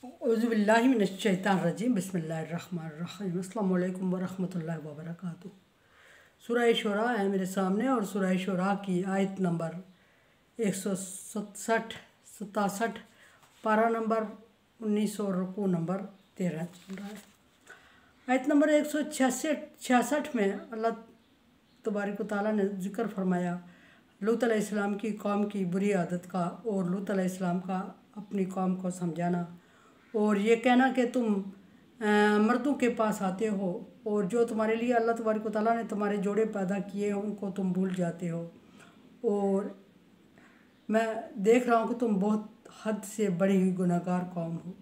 औज़ुबिल्लाहिमिनश्शैतानिर्रजीम बिस्मिल्लाहिर्रहमानिर्रहीम अस्सलामु अलैकुम वरहमतुल्लाहि वबरकातुहू। सूरह शुरा है मेरे सामने और सूरह शुरा की आयत नंबर 167 67, पारा नंबर 19 और रुकू नंबर 13 चल रहा है। आयत नंबर 166 में अल्लाह तबारक व तआला ने ज़िक्र फरमाया लूत अलैहिस्सलाम की कौम की बुरी आदत का और लूत अलैहिस्सलाम का अपनी कौम को समझाना और ये कहना कि तुम मर्दों के पास आते हो और जो तुम्हारे लिए अल्लाह तबारक व तआला ने तुम्हारे जोड़े पैदा किए हैं उनको तुम भूल जाते हो और मैं देख रहा हूँ कि तुम बहुत हद से बड़ी हुई गुनाहगार कौम हो।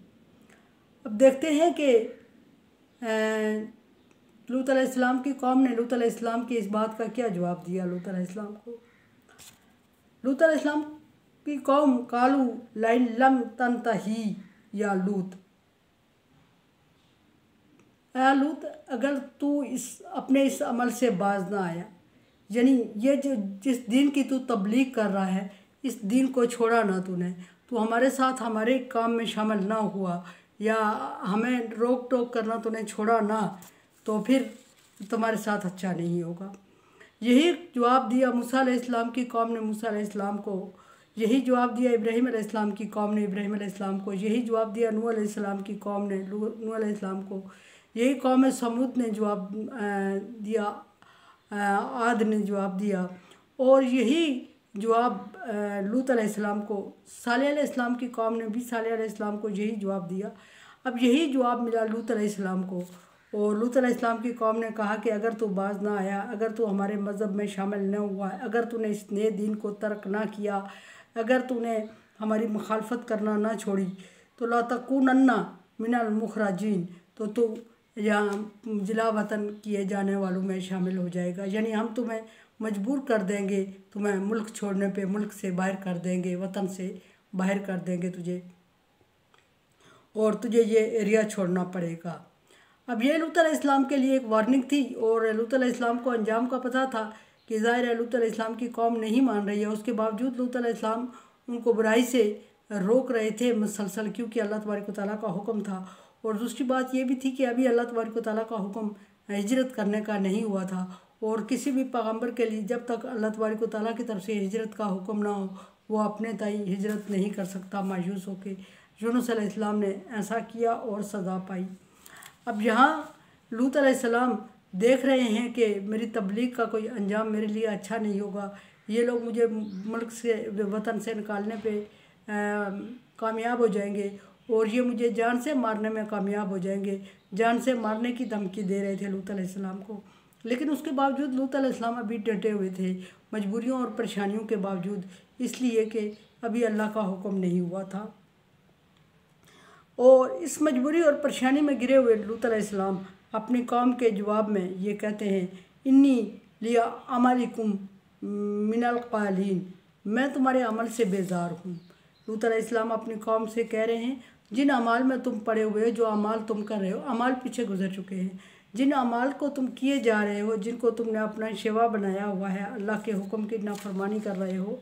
अब देखते हैं कि लूत अलैहिस्सलाम की कौम ने लूत अलैहिस्सलाम की इस बात का क्या जवाब दिया। लूत अलैहिस्सलाम की कौम कालू लाइन लम तंतही या लूत, लूत अगर तू अपने इस अमल से बाज ना आया, यानी ये जो जिस दीन की तू तबलीग कर रहा है इस दीन को छोड़ा ना तूने, तू हमारे साथ हमारे काम में शामिल ना हुआ या हमें रोक टोक करना तूने छोड़ा ना, तो फिर तुम्हारे साथ अच्छा नहीं होगा। यही जवाब दिया मूसा अलैहिस्सलाम की कौम ने मूसा अलैहिस्सलाम को, यही जवाब दिया इब्राहीम अलैहिस्सलाम की कौम ने इब्राहीम अलैहिस्सलाम को, यही जवाब दिया नूह अलैहिस्सलाम की कौम ने नूह अलैहिस्सलाम को, यही कौम समूद ने जवाब दिया, आद ने जवाब दिया और यही जवाब लूत अलैहिस्सलाम को सालेह अलैहिस्सलाम की कौम ने भी सालेह अलैहिस्सलाम को यही जवाब दिया। अब यही जवाब मिला लूत अलैहिस्सलाम को और लूत अलैहिस्सलाम की कौम ने कहा कि अगर तू बाज ना आया, अगर तू हमारे मज़हब में शामिल न हुआ, अगर तूने इस नए दीन को तर्क ना किया, अगर तूने हमारी मुखालफत करना ना छोड़ी तो ला तकूनन्ना मिनल मुखरजीन, तो तू यहाँ जिला वतन किए जाने वालों में शामिल हो जाएगा, यानी हम तुम्हें मजबूर कर देंगे, तुम्हें मुल्क छोड़ने पे मुल्क से बाहर कर देंगे, वतन से बाहर कर देंगे तुझे और तुझे ये एरिया छोड़ना पड़ेगा। अब ये लूत अलैहिस्सलाम के लिए एक वार्निंग थी और लूत अलैहिस्सलाम को अंजाम का पता था कि ज़ाहिर है लूत अलैहिस्सलाम की कौम नहीं मान रही है, उसके बावजूद लूत अलैहिस्सलाम उनको बुराई से रोक रहे थे मुसलसल, क्योंकि अल्लाह तबारक व तआला का हुक्म था। और दूसरी बात ये भी थी कि अभी अल्लाह तबारक व तआला का हुक्म हिजरत करने का नहीं हुआ था और किसी भी पैगम्बर के लिए जब तक अल्लाह तबारक व तआला की तरफ से हिजरत का हुक्म ना हो वो अपने ताई हिजरत नहीं कर सकता मायूस होकर। यूनुस अलैहिस्सलाम ने ऐसा किया और सज़ा पाई। अब यहाँ लूत अलैहिस्सलाम देख रहे हैं कि मेरी तबलीग का कोई अंजाम मेरे लिए अच्छा नहीं होगा, ये लोग मुझे मुल्क से वतन से निकालने पे कामयाब हो जाएंगे और ये मुझे जान से मारने में कामयाब हो जाएंगे, जान से मारने की धमकी दे रहे थे लूत अलैहिस्सलाम को। लेकिन उसके बावजूद लूत अलैहिस्सलाम अभी डटे हुए थे मजबूरियों और परेशानियों के बावजूद, इसलिए कि अभी अल्लाह का हुक्म नहीं हुआ था। और इस मजबूरी और परेशानी में गिरे हुए लूत अलैहिस्सलाम अपनी कौम के जवाब में ये कहते हैं इन्नी लिया अमलिकुम मिनल कालीन, मैं तुम्हारे अमल से बेजार हूँ। लूत अलैहिस्सलाम अपनी कौम से कह रहे हैं जिन अमाल में तुम पड़े हुए हो, जो अमाल तुम कर रहे हो, अमाल पीछे गुजर चुके हैं, जिन अमाल को तुम किए जा रहे हो, जिनको तुमने अपना शिवा बनाया हुआ है, अल्लाह के हुक्म की नाफरमानी कर रहे हो,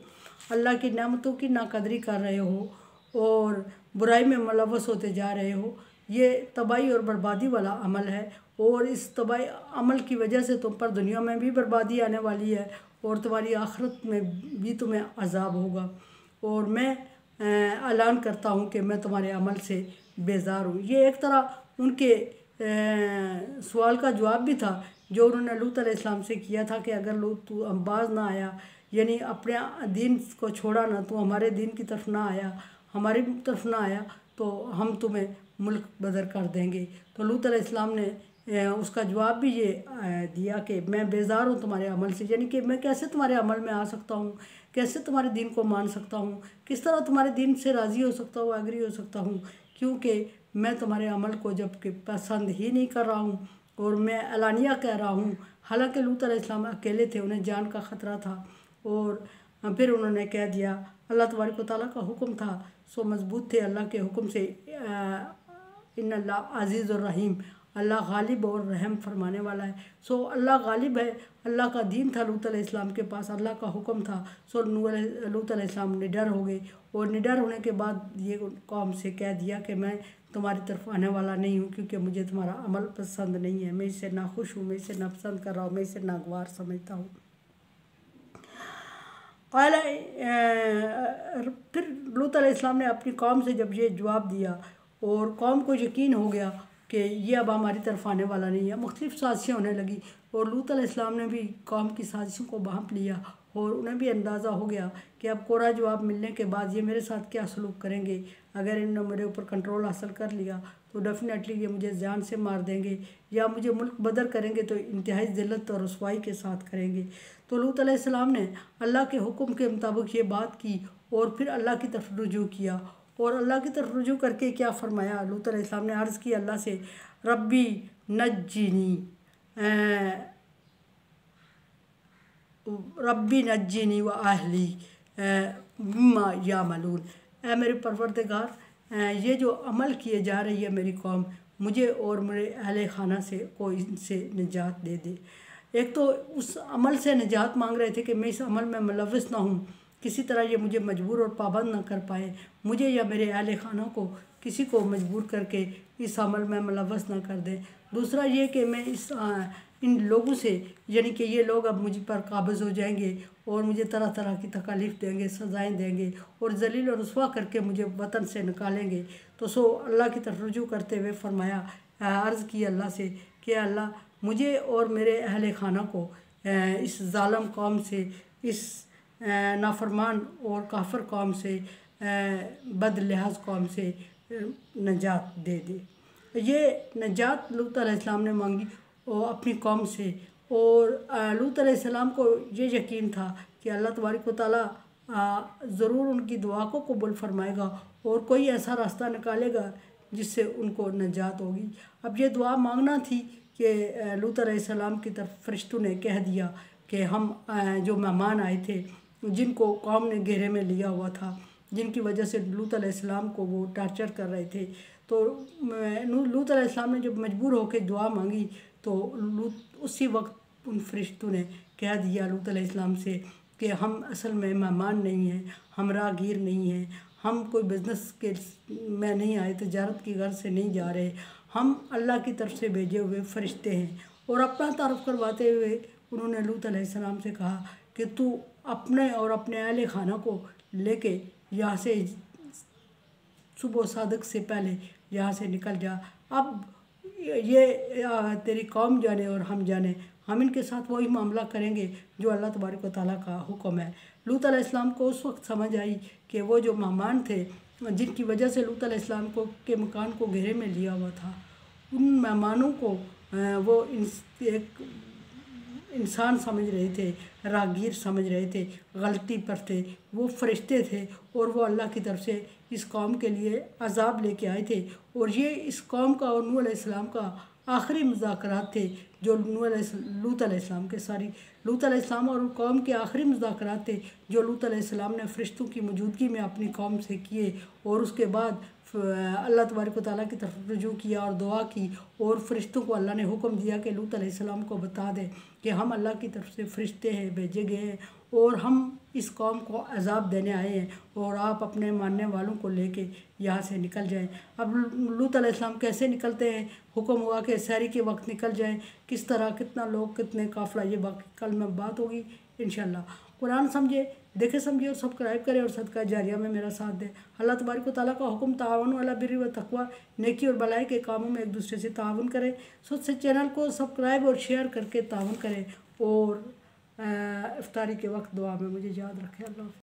अल्लाह की नेमतों की नाकदरी कर रहे हो और बुराई में मुलव्वस होते जा रहे हो, ये तबाही और बर्बादी वाला अमल है और इस तबाही अमल की वजह से तुम पर दुनिया में भी बर्बादी आने वाली है और तुम्हारी आखिरत में भी तुम्हें अजाब होगा। और मैं ऐलान करता हूँ कि मैं तुम्हारे अमल से बेजार हूँ। ये एक तरह उनके सवाल का जवाब भी था जो उन्होंने लूत अलैहिस्सलाम से किया था कि अगर लूत तू बाज ना आया, यानी अपने दीन को छोड़ा ना, तू हमारे दीन की तरफ ना आया, हमारी तरफ ना आया तो हम तुम्हें मुल्क बदर कर देंगे। तो लूत अलैहिस्सलाम ने उसका जवाब भी ये दिया कि मैं बेजार हूँ तुम्हारे अमल से, यानी कि मैं कैसे तुम्हारे अमल में आ सकता हूँ, कैसे तुम्हारे दीन को मान सकता हूँ, किस तरह तुम्हारे दीन से राज़ी हो सकता हूँ, एग्री हो सकता हूँ, क्योंकि मैं तुम्हारे अमल को जब कि पसंद ही नहीं कर रहा हूँ और मैं एलानिया कह रहा हूँ। हालांकि लूत अलैहिस्सलाम अकेले थे, उन्हें जान का ख़तरा था और फिर उन्होंने कह दिया, अल्लाह तबारक व तआला का हुक्म था, सो मजबूत थे अल्लाह के हुक्म से। इन्नल्लाह अज़ीज़ुर रहीम, अल्लाह गालिब और रहम फरमाने वाला है। सो अल्लाह गालिब है। अल्लाह का दीन था लूत अलैहिस्सलाम के पास, अल्लाह का हुक्म था। सो लूत अलैहिस्सलाम निडर हो गए और निडर होने के बाद ये कौम से कह दिया कि मैं तुम्हारी तरफ आने वाला नहीं हूँ, क्योंकि मुझे तुम्हारा अमल पसंद नहीं है। मैं इससे नाखुश हूँ, मैं इसे नापसंद कर रहा हूँ, मैं इसे नागवार समझता हूँ। फिर लूत अलैहिस्सलाम ने अपनी कौम से जब ये जवाब दिया और कौम को यकीन हो गया कि ये अब हमारी तरफ आने वाला नहीं है, मुख्तलिफ साजिशें होने लगी और लूत अलैहिस्सलाम ने भी कौम की साजिशों को भांप लिया और उन्हें भी अंदाज़ा हो गया कि अब कोरा जवाब मिलने के बाद ये मेरे साथ क्या सलूक करेंगे। अगर इन्होंने मेरे ऊपर कंट्रोल हासिल कर लिया तो डेफिनेटली ये मुझे जान से मार देंगे, या मुझे मुल्क बदर करेंगे तो इंतहाई ज़िल्लत और रसवाई के साथ करेंगे। तो लूत अलैहिस्सलाम ने अल्लाह के हुक्म के मुताबिक ये बात की और फिर अल्लाह की तरफ रुजू किया। और अल्लाह की तरफ रुजू करके क्या फरमाया, लूत अलैहिस्सलाम ने अर्ज़ की अल्लाह से, रब्बी नज्जिनी व आहली मिम्मा यामलून। ऐ मेरे परवरदिगार, ये जो अमल किए जा रही है मेरी कौम, मुझे और मेरे अहले खाना से कोई इनसे निजात दे दे। एक तो उस अमल से निजात मांग रहे थे कि मैं इस अमल में मुलव्वस ना हूँ, किसी तरह ये मुझे मजबूर और पाबंद ना कर पाए, मुझे या मेरे अहले खाना को किसी को मजबूर करके इस अमल में मुलव्वस ना कर दे। दूसरा ये कि मैं इन लोगों से, यानी कि ये लोग अब मुझ पर काबिज़ हो जाएंगे और मुझे तरह तरह की तकालीफ देंगे, सज़ाएँ देंगे और जलील और रुसवा करके मुझे वतन से निकालेंगे। तो सो अल्लाह की तरफ रुजू करते हुए फरमाया, अर्ज़ की अल्लाह से कि अल्लाह मुझे और मेरे अहले खाना को इस ज़ालिम कौम से, इस नाफरमान और काफिर कौम से, बद लिहाज कौम से नजात दे दे। ये नजात लूत अलैहिस्सलाम ने मांगी और अपनी कौम से, और लूत अलैहिस्सलाम को ये यकीन था कि अल्लाह तबारक व तआला ज़रूर उनकी दुआ को कबूल फरमाएगा और कोई ऐसा रास्ता निकालेगा जिससे उनको नजात होगी। अब ये दुआ मांगना थी कि लूत अलैहिस्सलाम की तरफ फरिश्तों ने कह दिया कि हम जो मेहमान आए थे, जिनको कौम ने घेरे में लिया हुआ था, जिनकी वजह से लूत अलैहिस्सलाम को वो टार्चर कर रहे थे, तो लूत अलैहिस्सलाम ने जब मजबूर होकर दुआ मांगी तो उसी वक्त उन फरिश्तों ने कह दिया लूत अलैहिस्सलाम से कि हम असल में मेहमान नहीं हैं, हम राहगीर नहीं हैं, हम कोई बिज़नेस के में नहीं आए, तजारत की गर्ज से नहीं जा रहे, हम अल्लाह की तरफ से भेजे हुए फरिश्ते हैं। और अपना तारुफ करवाते हुए उन्होंने लूत अलैहिस्सलाम से कहा कि तू अपने और अपने अहले खाना को लेके यहाँ से सुबह सादक से पहले यहाँ से निकल जा। अब ये तेरी कौम जाने और हम जाने, हम इनके साथ वही मामला करेंगे जो अल्लाह तबारक व तआला का हुक्म है। लूत अलैहिस्सलाम को उस वक्त समझ आई कि वो जो मेहमान थे, जिनकी वजह से लूत अलैहिस्सलाम को के मकान को घेरे में लिया हुआ था, उन मेहमानों को वो एक इंसान समझ रहे थे, राहगीर समझ रहे थे, गलती पर थे। वो फरिश्ते थे और वो अल्लाह की तरफ से इस कौम के लिए अजाब लेके आए थे। और ये इस कौम का और नूह अलैहिस्सलाम का आखिरी मुज़ाकरात थे जो लूत अलैहिस्सलाम के लूत अलैहिस्सलाम और कौम के आखिरी मुज़ाकरात थे जो लूत अलैहिस्सलाम ने फरिश्तों की मौजूदगी में अपनी कौम से किए। और उसके बाद अल्लाह तबारक व तआला की तरफ रुजू किया और दुआ की, और फरिश्तों को अल्लाह ने हुक्म दिया कि लूत अलैहिस्सलाम को बता दे कि हम अल्लाह की तरफ से फरिश्ते हैं, भेजे गए हैं और हम इस कौम को अजाब देने आए हैं और आप अपने मानने वालों को लेके यहाँ से निकल जाएं। अब लूत अलैहिस्सलाम कैसे निकलते हैं, हुक्म हुआ कि सहरी के वक्त निकल जाएं, किस तरह, कितना लोग, कितने काफ़िला, ये बाकी कल में बात होगी इंशाल्लाह। कुरान समझे, देखे समझे और सब्सक्राइब करें और सदका जारिया में मेरा साथ दें। अल्लाह तबारक व तआला का हुक्म, ताअवनु अला बिर्रि व तक़वा, नेकी और भलाई के कामों में एक दूसरे से ताअवुन करें। से चैनल को सब्सक्राइब और शेयर करके ताअवुन करें और इफ्तारी के वक्त दुआ में मुझे याद रखें। अल्लाह।